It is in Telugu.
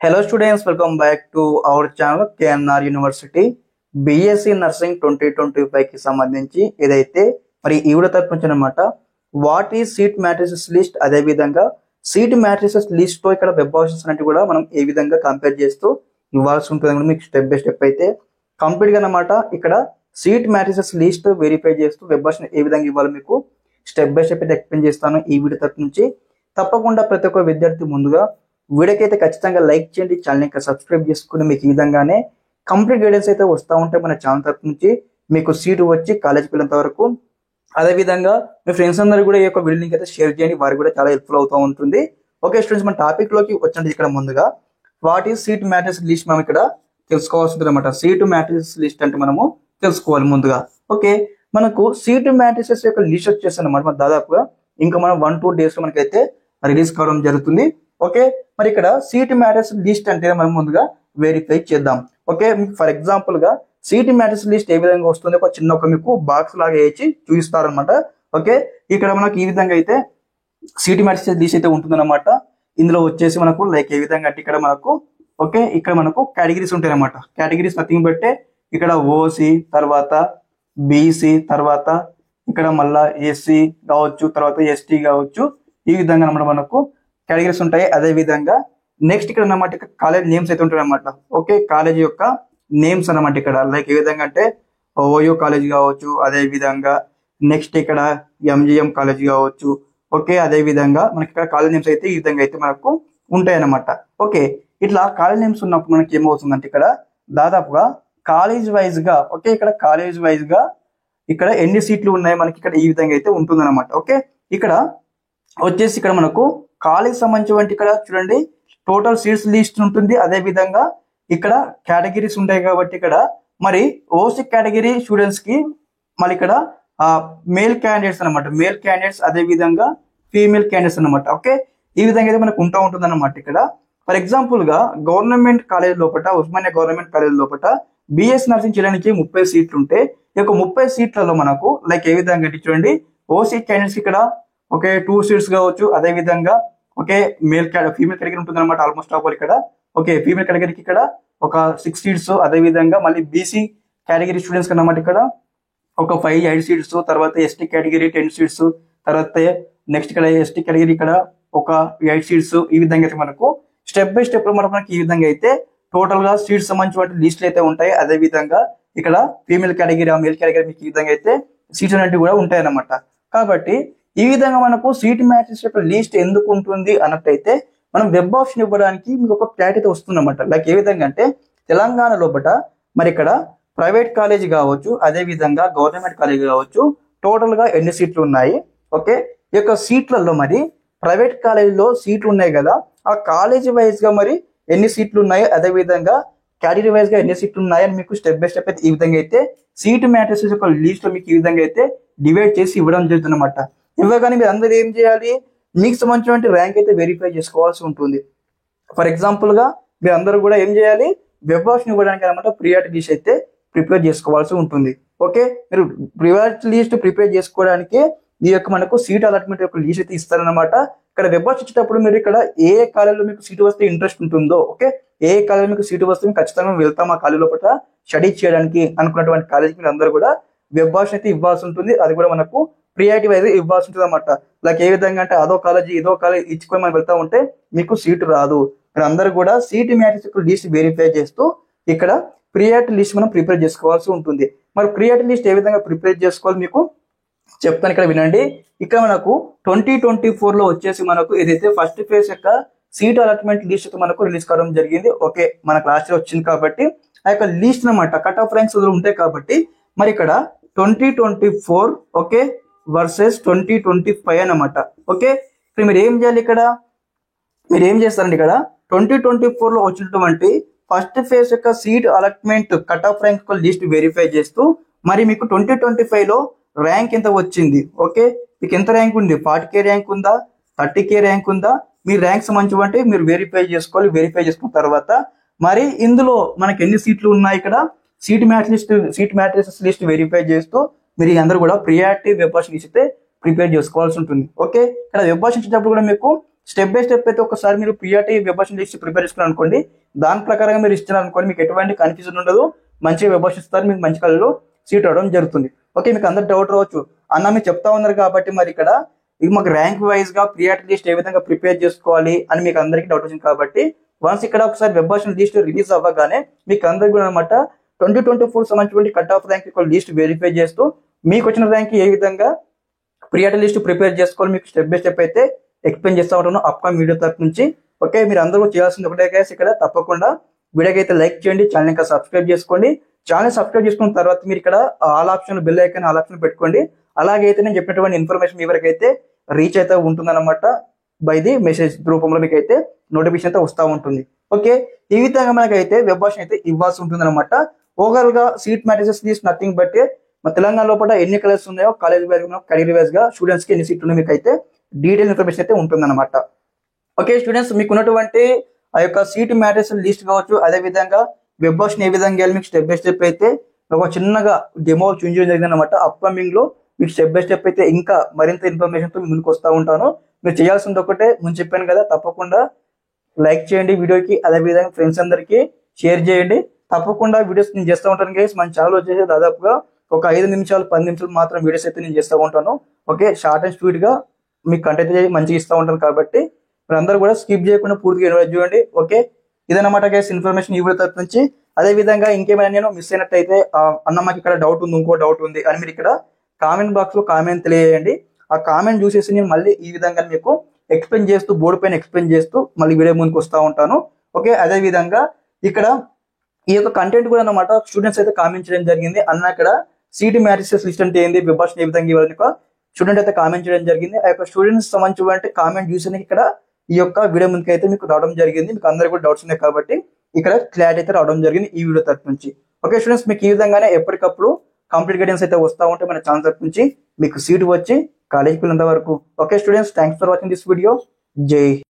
Hello students, welcome back to our channel KNR University BSc Nursing 2025 కి సంబంధించి ఏదైతే మరి ఈ వీడియో తరపు నుంచి అన్నమాట what is seat matrices list, అదే విధంగా సీట్ మ్యాట్రిసెస్ లిస్ట్ తో ఇక్కడ వెబ్ ఆప్షన్స్ అంటే కూడా మనం ఏ విధంగా కంపేర్ చేస్తూ ఇవ్వాల్సి ఉంటుంది మీకు స్టెప్ బై స్టెప్ అయితే కంప్లీట్ గా అన్నమాట ఇక్కడ సీట్ మ్యాట్రిసెస్ లిస్ట్ వెరిఫై చేస్తూ వెబ్ ఆప్షన్ ఏ విధంగా ఇవ్వాలో మీకు స్టెప్ బై స్టెప్ అయితే ఎక్స్ప్లెయిన్ చేస్తాను ఈ వీడియో తరపు నుంచి. తప్పకుండా ప్రతి ఒక్క విద్యార్థి ముందుగా వీడియోకి అయితే ఖచ్చితంగా లైక్ చేయండి, ఛానల్ ఇంకా సబ్స్క్రైబ్ చేసుకుని మీకు ఈ విధంగానే కంప్లీట్ గైడెన్స్ అయితే వస్తూ ఉంటాయి మన ఛానల్ తరపు నుంచి మీకు సీటు వచ్చి కాలేజ్కి వెళ్ళేంత వరకు. అదేవిధంగా మీ ఫ్రెండ్స్ అందరూ కూడా ఈ యొక్క వీడియో లింక్ అయితే షేర్ చేయండి, వారికి కూడా చాలా హెల్ప్ఫుల్ అవుతూ ఉంటుంది. ఓకే స్టూడెంట్స్, మన టాపిక్ లోకి వచ్చినట్టు ఇక్కడ ముందుగా what is seat matrix list మనం ఇక్కడ తెలుసుకోవాల్సి ఉంటుంది అనమాట. సీటు మ్యాట్రిక్స్ లిస్ట్ అంటే మనము తెలుసుకోవాలి ముందుగా. ఓకే, మనకు సీటు మ్యాట్రిసెస్ యొక్క లిస్ట్ వచ్చేసి అనమాట దాదాపుగా ఇంకా మనం 1-2 days లో మనకైతే రిలీజ్ కావడం జరుగుతుంది. ఓకే, మరి ఇక్కడ సీట్ మ్యాట్రిక్స్ లిస్ట్ అంటే మనం ముందుగా వెరిఫై చేద్దాం. ఓకే, మీకు ఫర్ ఎగ్జాంపుల్ గా సీట్ మ్యాట్రిక్స్ లిస్ట్ ఏ విధంగా వస్తుంది ఒక చిన్న మీకు బాక్స్ లాగా వేసి చూపిస్తారనమాట. ఓకే, ఇక్కడ మనకి ఈ విధంగా అయితే సీట్ మ్యాట్రిక్స్ లిస్ట్ అయితే ఉంటుందన్నమాట. ఇందులో వచ్చేసి మనకు లైక్ ఏ విధంగా అంటే ఇక్కడ మనకు ఓకే ఇక్కడ మనకు కేటగిరీస్ ఉంటాయి అనమాట. కేటగిరీస్ నథింగ్ బట్టే ఇక్కడ ఓసీ, తర్వాత బీసీ, తర్వాత ఇక్కడ మళ్ళా ఎస్సీ కావచ్చు, తర్వాత ఎస్టీ కావచ్చు, ఈ విధంగా అన్నమాట మనకు కేటగిరీస్ ఉంటాయి. అదే విధంగా నెక్స్ట్ ఇక్కడ అన్నమాట కాలేజ్ నేమ్స్ అయితే ఉంటాయి అన్నమాట. ఓకే, కాలేజ్ యొక్క నేమ్స్ అన్నమాట ఇక్కడ లైక్ ఏ విధంగా అంటే ఓయో కాలేజ్ కావచ్చు, అదే విధంగా నెక్స్ట్ ఇక్కడ ఎంజిఎం కాలేజ్ కావచ్చు. ఓకే, అదే విధంగా మనకి ఇక్కడ కాలేజ్ నేమ్స్ అయితే ఈ విధంగా అయితే మనకు ఉంటాయి అన్నమాట. ఓకే, ఇట్లా కాలేజ్ నేమ్స్ ఉన్నప్పుడు మనకి ఏమవుతుందంటే ఇక్కడ దాదాపుగా కాలేజ్ వైజ్ గా ఓకే ఇక్కడ కాలేజ్ వైజ్ గా ఇక్కడ ఎన్ని సీట్లు ఉన్నాయి మనకి ఇక్కడ ఈ విధంగా అయితే ఉంటుంది అనమాట. ఓకే, ఇక్కడ వచ్చేసి ఇక్కడ మనకు కాలేజ్ సంబంధించి ఇక్కడ చూడండి టోటల్ సీట్స్ లిస్ట్ ఉంటుంది. అదే విధంగా ఇక్కడ కేటగిరీస్ ఉంటాయి కాబట్టి ఇక్కడ మరి ఓసీ కేటగిరీ స్టూడెంట్స్ కి మళ్ళీ ఇక్కడ మేల్ క్యాండిడేట్స్ అనమాట, మేల్ క్యాండిడేట్స్ అదే విధంగా ఫీమేల్ క్యాండిడేట్స్ అనమాట. ఓకే, ఈ విధంగా అయితే మనకు ఉంటుంది అనమాట. ఇక్కడ ఫర్ ఎగ్జాంపుల్ గా గవర్నమెంట్ కాలేజ్ లోపల ఉస్మానియా గవర్నమెంట్ కాలేజ్ లోపల బిఎస్ నర్సింగ్ చేయడానికి 30 సీట్లు ఉంటే ఈ యొక్క 30 సీట్లలో మనకు లైక్ ఏ విధంగా అంటే చూడండి ఓసీ క్యాండిడేట్స్ ఇక్కడ ఓకే 2 సీట్స్ కావచ్చు. అదే విధంగా ఓకే ఫీమేల్ కేటగిరీ ఉంటుంది అనమాట ఆల్మోస్ట్ ఆల్ ఇక్కడ. ఓకే, ఫీమేల్ కేటగిరీకి ఇక్కడ ఒక 6 సీట్స్. అదే విధంగా మళ్ళీ బీసీ కేటగిరీ స్టూడెంట్స్ అన్నమాట ఇక్కడ ఒక 5-8 సీట్స్. తర్వాత ఎస్టీ కేటగిరీ 10 సీట్స్. తర్వాత నెక్స్ట్ ఇక్కడ ఎస్టీ కేటగిరీ ఇక్కడ ఒక 8 సీట్స్. ఈ విధంగా అయితే మనకు స్టెప్ బై స్టెప్ లో మనకి ఈ విధంగా అయితే టోటల్ గా సీట్స్ సంబంధించిన లిస్టులు అయితే ఉంటాయి. అదే విధంగా ఇక్కడ ఫీమేల్ కేటగిరీ మేల్ కేటగిరీ మీకు ఈ విధంగా అయితే సీట్స్ అనేవి కూడా ఉంటాయి అన్నమాట. కాబట్టి ఈ విధంగా మనకు సీట్ మ్యాట్రిక్స్ యొక్క లిస్ట్ ఎందుకు ఉంటుంది అన్నట్టయితే మనం వెబ్ ఆప్షన్ ఇవ్వడానికి మీకు ఒక క్లారిటీ వస్తుంది అనమాట. లైక్ ఏ విధంగా అంటే తెలంగాణ లోపల మరి ఇక్కడ ప్రైవేట్ కాలేజ్ కావచ్చు, అదే విధంగా గవర్నమెంట్ కాలేజ్ కావచ్చు, టోటల్ గా ఎన్ని సీట్లు ఉన్నాయి. ఓకే, ఈ యొక్క సీట్లలో మరి ప్రైవేట్ కాలేజీలో సీట్లు ఉన్నాయి కదా, ఆ కాలేజ్ వైజ్ గా మరి ఎన్ని సీట్లు ఉన్నాయి, అదే విధంగా కేటగిరీ వైజ్ గా ఎన్ని సీట్లు ఉన్నాయని మీకు స్టెప్ బై స్టెప్ అయితే ఈ విధంగా అయితే సీట్ మ్యాట్రిక్స్ యొక్క లిస్ట్ లో మీకు ఈ విధంగా అయితే డివైడ్ చేసి ఇవ్వడం జరుగుతుంది అనమాట. ఇవ్వగానే మీరు అందరూ ఏం చేయాలి, మీకు సంబంధించిన ర్యాంక్ అయితే వెరిఫై చేసుకోవాల్సి ఉంటుంది. ఫర్ ఎగ్జాంపుల్ గా మీరు అందరూ కూడా ఏం చేయాలి, వెబ్ ఆప్షన్ ఇవ్వడానికి అనమాట ప్రియారిటీ లిస్ట్ అయితే ప్రిపేర్ చేసుకోవాల్సి ఉంటుంది. ఓకే, మీరు ప్రియారిటీ లిస్ట్ ప్రిపేర్ చేసుకోవడానికి ఈ యొక్క మనకు సీట్ అలాట్మెంట్ యొక్క లిస్ట్ అయితే ఇస్తారనమాట. ఇక్కడ వెబ్ ఆప్షన్ ఇచ్చేటప్పుడు మీరు ఇక్కడ ఏ కాలేజీలో మీకు సీటు వస్తే ఇంట్రెస్ట్ ఉంటుందో, ఓకే ఏ కాలేజీలో మీకు సీటు వస్తే ఖచ్చితంగా వెళ్తాం ఆ కాలేజ్ లోపల స్టడీ చేయడానికి అనుకున్నటువంటి కాలేజీకి మీరు అందరూ కూడా వెబ్ ఆప్షన్ అయితే ఇవ్వాల్సి ఉంటుంది. అది కూడా మనకు ప్రియారిటీ వైజ్ ఇవ్వాల్సి ఉంటుంది అనమాట. లైక్ ఏ విధంగా అంటే అదో కాలేజీ ఇదో కాలేజ్ ఇచ్చుకొని మనం వెళ్తా ఉంటే మీకు సీటు రాదు. మీరు అందరూ కూడా సీట్ మ్యాట్రిక్స్ లిస్ట్ వెరిఫై చేస్తూ ఇక్కడ ప్రియారిటీ లిస్ట్ మనం ప్రిపేర్ చేసుకోవాల్సి ఉంటుంది. మరి ప్రియారిటీ లిస్ట్ ఏ విధంగా ప్రిపేర్ చేసుకోవాలి మీకు చెప్తాను, ఇక్కడ వినండి. ఇక్కడ మనకు 2024 లో వచ్చేసి మనకు ఏదైతే ఫస్ట్ ఫేజ్ యొక్క సీట్ అలాట్మెంట్ లిస్ట్ మనకు రిలీజ్ కావడం జరిగింది. ఓకే, మన క్లాస్ లో వచ్చింది కాబట్టి ఆ యొక్క లిస్ట్ అనమాట కట్ ఆఫ్ ర్యాంక్స్ ఉంటాయి కాబట్టి మరి ఇక్కడ 2024 ఓకే వర్సెస్ 2025 అనమాట. ఓకే, ఇప్పుడు మీరు ఏం చేయాలి, ఇక్కడ మీరు ఏం చేస్తారండి, ఇక్కడ 2024 లో వచ్చినటువంటి ఫస్ట్ ఫేజ్ యొక్క seat allotment cut off rank list verify చేస్తూ మరి మీకు 2025 లో ర్యాంక్ ఎంత వచ్చింది. ఓకే, మీకు ఎంత ర్యాంక్ ఉంది, 40K ర్యాంక్ ఉందా, 30K ర్యాంక్ ఉందా, మీ ర్యాంక్ సంబంధించి మీరు వెరిఫై చేసుకోవాలి. వెరిఫై చేసుకున్న తర్వాత మరి ఇందులో మనకి ఎన్ని సీట్లు ఉన్నాయి ఇక్కడ సీట్ మ్యాట్రిక్స్ లిస్ట్ వెరిఫై చేస్తూ మీరు అందరూ కూడా ప్రియారిటీ వెబ్ ఆప్షన్ ఇస్తే ప్రిపేర్ చేసుకోవాల్సి ఉంటుంది. ఓకే, ఇక్కడ వెబ్ ఆప్షన్ ఇచ్చేటప్పుడు కూడా మీకు స్టెప్ బై స్టెప్ అయితే ఒకసారి మీరు ప్రియారిటీ వెబ్ లిస్ట్ ప్రిపేర్ చేసుకున్నారు అనుకోండి, దాని ప్రకారంగా మీరు ఇస్తున్నారు అనుకోండి, మీకు ఎటువంటి కన్ఫ్యూజన్ ఉండదు, మంచిగా వెబ్ ఇస్తారు, మీకు మంచి కళలో సీట్ అవడం జరుగుతుంది. ఓకే, మీకు అందరు డౌట్ రావచ్చు, అన్న మీరు చెప్తా ఉన్నారు కాబట్టి మరి ఇక్కడ ఇది మాకు ర్యాంక్ వైజ్ గా ప్రియారిటీ లిస్ట్ ఏ విధంగా ప్రిపేర్ చేసుకోవాలి అని మీకు అందరికీ డౌట్ వచ్చింది. కాబట్టి వన్స్ ఇక్కడ ఒకసారి వెబ్ లిస్ట్ రిలీజ్ అవ్వగానే మీకు అందరికీ కూడా అనమాట 2024 సంబంధించిన cut off rank list verify చేస్తూ మీకు వచ్చిన ర్యాంక్ ఏ విధంగా ప్రియారిటీ లిస్ట్ ప్రిపేర్ చేసుకోవాలి మీకు స్టెప్ బై స్టెప్ అయితే ఎక్స్ప్లెయిన్ చేస్తూ ఉంటాను అప్కమింగ్ వీడియో తరపు నుంచి. ఓకే, మీరు అందరూ చేయాల్సింది ఒకటే గైస్, ఇక్కడ తప్పకుండా వీడియోకి అయితే లైక్ చేయండి, ఛానల్ ఇంకా సబ్స్క్రైబ్ చేసుకోండి. ఛానల్ సబ్స్క్రైబ్ చేసుకున్న తర్వాత మీరు ఇక్కడ all option bell icon all option పెట్టుకోండి. అలాగే అయితే నేను చెప్పినటువంటి ఇన్ఫర్మేషన్ మీ వరకు అయితే రీచ్ అయితే ఉంటుందన్నమాట, బై ది మెసేజ్ రూపంలో మీకు అయితే నోటిఫికేషన్ అయితే వస్తూ ఉంటుంది. ఓకే, ఈ విధంగా మనకైతే వెబ్ అయితే ఇవ్వాల్సి ఉంటుంది అనమాట. ఓవరాల్ గా seat matrices list nothing but మన తెలంగాణ లోపల ఎన్ని కలర్స్ ఉన్నాయో కాలేజ్ వైజ్ కెరీర్ వైజ్ గా స్టూడెంట్స్ కి ఎన్ని సీట్లు ఉన్నాయో మీకు అయితే డీటెయిల్ ఇన్ఫర్మేషన్ అయితే ఉంటుందన్నమాట. ఓకే స్టూడెంట్స్, మీకు ఉన్నటువంటి ఆ యొక్క సీట్ మ్యాట్రిక్స్ లిస్ట్ కావచ్చు, అదే విధంగా వెబ్ ఏ విధంగా మీకు స్టెప్ బై స్టెప్ అయితే ఒక చిన్నగా డెమో చూపించడం జరిగింది అనమాట. అప్కమింగ్ లో మీకు స్టెప్ బై స్టెప్ అయితే ఇంకా మరింత ఇన్ఫర్మేషన్ తో ముందుకు వస్తూ ఉంటాను. మీరు చేయాల్సింది ఒకటే, ముందు చెప్పాను కదా, తప్పకుండా లైక్ చేయండి వీడియోకి, అదే విధంగా ఫ్రెండ్స్ అందరికి షేర్ చేయండి. తప్పకుండా వీడియోస్ నేను చేస్తూ ఉంటాను గైస్. మన ఛానల్ వచ్చేసి దాదాపుగా ఒక 5 నిమిషాలు 10 నిమిషాలు మాత్రం వీడియోస్ అయితే నేను చేస్తూ ఉంటాను. ఓకే, షార్ట్ అండ్ స్వీట్ గా మీకు కంటెంట్ మంచిగా ఇస్తూ ఉంటాను కాబట్టి మీరు అందరూ కూడా స్కిప్ చేయకుండా పూర్తిగా ఇన్వైట్ చేయండి. ఓకే, ఇదన్నమాట గైస్ ఇన్ఫర్మేషన్ ఈ వీడియో తరపు నుంచి. అదే విధంగా ఇంకేమైనా నేను మిస్ అయినట్టయితే అన్న మాకు ఇక్కడ డౌట్ ఉంది, ఇంకో డౌట్ ఉంది అని మీరు ఇక్కడ కామెంట్ బాక్స్ లో కామెంట్ తెలియజేయండి. ఆ కామెంట్ చూసేసి నేను మళ్ళీ ఈ విధంగా మీకు ఎక్స్ప్లెయిన్ చేస్తూ బోర్డు పైన ఎక్స్ప్లెయిన్ చేస్తూ మళ్ళీ వీడియో ముందుకు వస్తూ ఉంటాను. ఓకే, అదే విధంగా ఇక్కడ ఈ యొక్క కంటెంట్ కూడా అన్నమాట స్టూడెంట్స్ అయితే కామెంట్ చేయడం జరిగింది. అన్న ఇక్కడ సీట్ మ్యాట్రిసెస్ లిస్ట్ అంటే ఏంది, వెబ్ ఏ విధంగా ఇవ్వాలి స్టూడెంట్ అయితే కామెంట్ చేయడం జరిగింది. ఆ యొక్క స్టూడెంట్స్ సంబంధించిన కామెంట్ చూసిన ఇక్కడ ఈ యొక్క వీడియో ముందుకు అయితే మీకు రావడం జరిగింది. మీకు అందరికీ కూడా డౌట్స్ ఉన్నాయి కాబట్టి ఇక్కడ క్లారిటీ అయితే రావడం జరిగింది ఈ వీడియో తరపు నుంచి. ఓకే స్టూడెంట్స్, మీకు ఈ విధంగానే ఎప్పటికప్పుడు కంప్లీట్ గైడెన్స్ అయితే వస్తూ ఉంటే మన ఛానల్ తరపు నుంచి మీకు సీట్ వచ్చి కాలేజీకి వెళ్ళేంత వరకు. Okay students, thanks for watching this video. జై